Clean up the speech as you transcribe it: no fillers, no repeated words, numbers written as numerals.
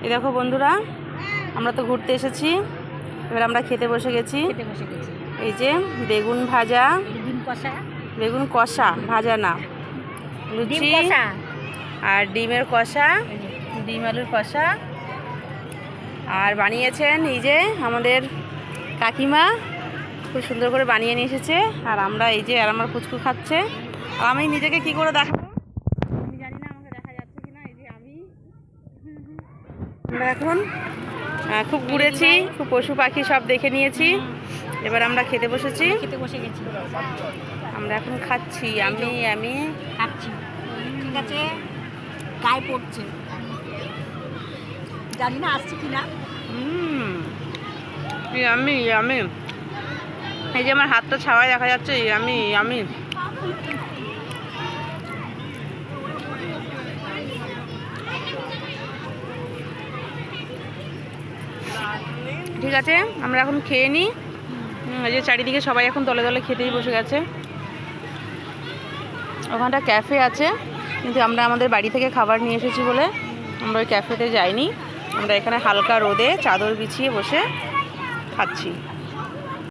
এই দেখো বন্ধুরা, আমরা তো ঘুরতে এসেছি, এবার আমরা খেতে বসে গেছি। এই যে বেগুন ভাজা, বেগুন কষা, ভাজা না, লুচি আর ডিমের কষা, ডিম আলুর কষা। আর বানিয়েছেন এই যে আমাদের কাকিমা, খুব সুন্দর করে বানিয়ে নিয়ে এসেছে। আর আমরা এই যে আর আমার পুচকু খাচ্ছে। আর আমি নিজেকে কি করে দেখাবো আমি জানি না, আমাকে দেখা যাচ্ছে কিনা। এই যে আমরা এখন খুব ঘুরেছি, খুব পশু পাখি সব দেখে নিয়েছি। এবার আমরা খেতে বসে গেছি। আমরা এখন খাচ্ছি, আমি খাচ্ছি। ঠিক আছে, গায়ে পড়ছে, জানি না আসছে কিনা। আমি এই যে আমার হাতটা ছাওয়ায় দেখা যাচ্ছে। আমি ঠিক আছে, আমরা এখন খেয়ে নিই। এই যে চারিদিকে সবাই এখন দলে দলে খেতেই বসে গেছে। ওখানটা ক্যাফে আছে, কিন্তু আমরা আমাদের বাড়ি থেকে খাবার নিয়ে এসেছি বলে আমরা ওই ক্যাফেতে যাইনি। আমরা এখানে হালকা রোদে চাদর বিছিয়ে বসে খাচ্ছি।